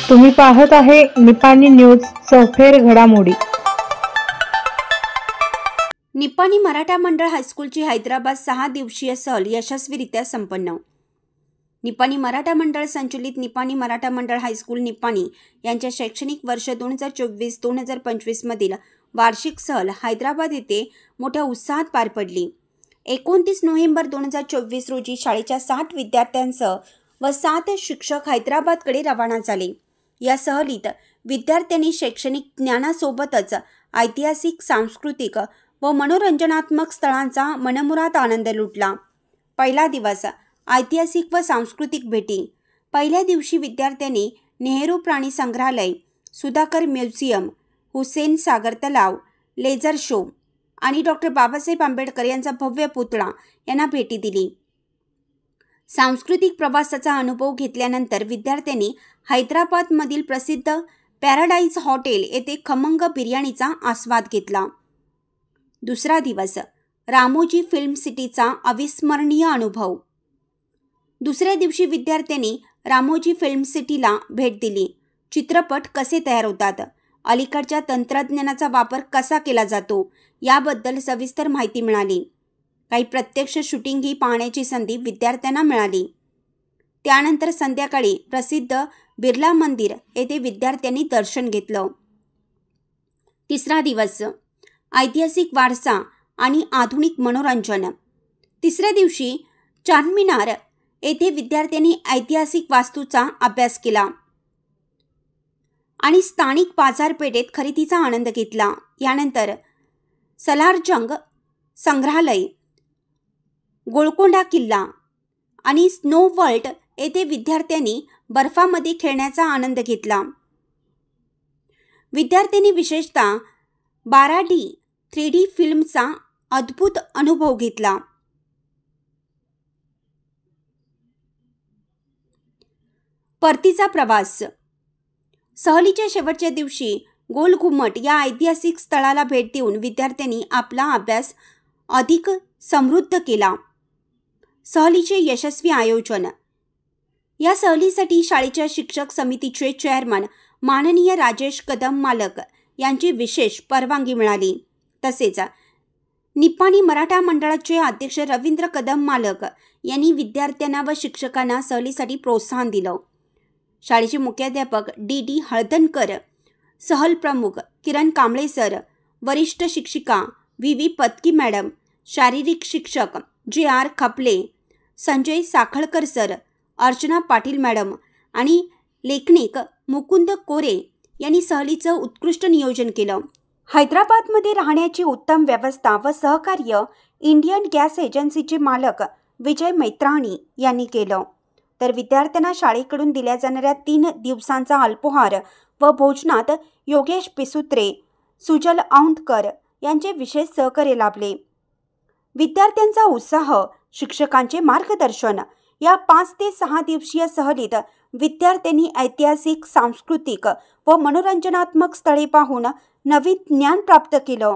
तुम्ही पाहत आहे निपाणी न्यूज चौफेर घडामोडी। निपाणी मराठा मंडळ हायस्कूलची हैदराबाद 6 दिवसीय सहल यशस्वीरित्या संपन्न। निपाणी मराठा मंडळ संचलित निपाणी मराठा मंडळ हायस्कूल निपाणी यांच्या शैक्षणिक वर्ष 2024-2025 मधील वार्षिक सहल हैदराबाद येथे मोठ्या उत्साहात पार पडली। 29 नोव्हेंबर 2024 रोजी शाळेच्या 60 विद्यार्थ्यांसह व 7 शिक्षक हैदराबादकडे रवाना झाले। या सहलीत विद्यार्थ्यांनी शैक्षणिक ज्ञानासोबतच ऐतिहासिक, सांस्कृतिक व मनोरंजनात्मक स्थळांचा मनमुराद आनंद लुटला। पहिला दिवस ऐतिहासिक व सांस्कृतिक भेटी। पहिल्या दिवशी विद्यार्थ्यांनी नेहरू प्राणी संग्रहालय, सुधाकर म्युझियम, हुसेन सागर तलाव, लेझर शो आणि डॉक्टर बाबासाहेब आंबेडकर यांचा भव्य पुतळा यांना भेटी दिली। सांस्कृतिक प्रवासाचा अनुभव घेतल्यानंतर विद्यार्थ्यांनी हैदराबादमधील प्रसिद्ध पॅराडाईज हॉटेल येथे खमंग बिर्याणीचा आस्वाद घेतला। दुसरा दिवस रामोजी फिल्म सिटीचा अविस्मरणीय अनुभव। दुसऱ्या दिवशी विद्यार्थ्यांनी रामोजी फिल्म सिटीला भेट दिली। चित्रपट कसे तयार होतात, अलीकडच्या तंत्रज्ञानाचा वापर कसा केला जातो याबद्दल सविस्तर माहिती मिळाली। काही प्रत्यक्ष शूटिंगही पाहण्याची संधी विद्यार्थ्यांना मिळाली। त्यानंतर संध्याकाळी प्रसिद्ध बिर्ला मंदिर येथे विद्यार्थ्यांनी दर्शन घेतलं। तिसरा दिवस ऐतिहासिक वारसा आणि आधुनिक मनोरंजन। तिसऱ्या दिवशी चारमिनार येथे विद्यार्थ्यांनी ऐतिहासिक वास्तूचा अभ्यास केला आणि स्थानिक बाजारपेठेत खरेदीचा आनंद घेतला। यानंतर सलारजंग संग्रहालय, गोलकोंडा किल्ला आणि स्नो वर्ल्ड येथे विद्यार्थ्यांनी बर्फामध्ये खेळण्याचा आनंद घेतला। विद्यार्थ्यांनी विशेषतः 12D 3D फिल्मचा अद्भुत अनुभव घेतला। परतीचा प्रवास। सहलीच्या शेवटच्या दिवशी गोल घुमट या ऐतिहासिक स्थळाला भेट देऊन विद्यार्थ्यांनी आपला अभ्यास अधिक समृद्ध केला। सहलीचे यशस्वी आयोजन। या सहलीसाठी शाळेच्या शिक्षक समितीचे चेअरमन माननीय राजेश कदम मालक यांची विशेष परवानगी मिळाली। तसेच निपाणी मराठा मंडळाचे अध्यक्ष रवींद्र कदम मालक यांनी विद्यार्थ्यांना व शिक्षकांना सहलीसाठी प्रोत्साहन दिलं। शाळेचे मुख्याध्यापक डी हळदणकर, सहल प्रमुख किरण कांबळे सर, वरिष्ठ शिक्षिका व्ही पत्की मॅडम, शारीरिक शिक्षक JR Khaple, Sanjay Sakhalkar sir, Archana Patil madam आणि लेखनिक मुकुंद कोरे यांनी सहलीचं उत्कृष्ट नियोजन केलं। हैदराबादमध्ये राहण्याची उत्तम व्यवस्था व सहकार्य इंडियन गॅस एजन्सीचे मालक विजय मैत्राणी यांनी केलं। तर विद्यार्थ्यांना शाळेकडून दिल्या जाणाऱ्या 3 दिवसांचा अल्पोहार व भोजनात योगेश पिसुत्रे, सुजल औंधकर यांचे विशेष सहकार्य लाभले। विद्यार्थ्यांचा उत्साह, शिक्षकांचे मार्गदर्शन। या 5 ते 6 दिवसीय सहलीत विद्यार्थ्यांनी ऐतिहासिक, सांस्कृतिक व मनोरंजनात्मक स्थळे पाहून नवीन ज्ञान प्राप्त केलं।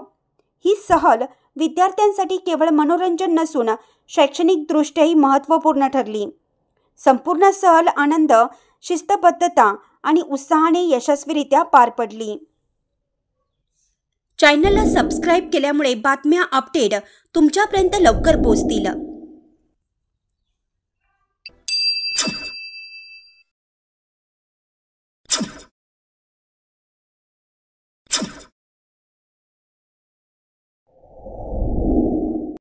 ही सहल विद्यार्थ्यांसाठी केवळ मनोरंजन नसून शैक्षणिकदृष्ट्याही महत्त्वपूर्ण ठरली। संपूर्ण सहल आनंद, शिस्तबद्धता आणि उत्साहाने यशस्वीरित्या पार पडली। चॅनलला सबस्क्राईब केल्यामुळे बातम्या अपडेट तुमच्यापर्यंत लवकर पोहोचतील।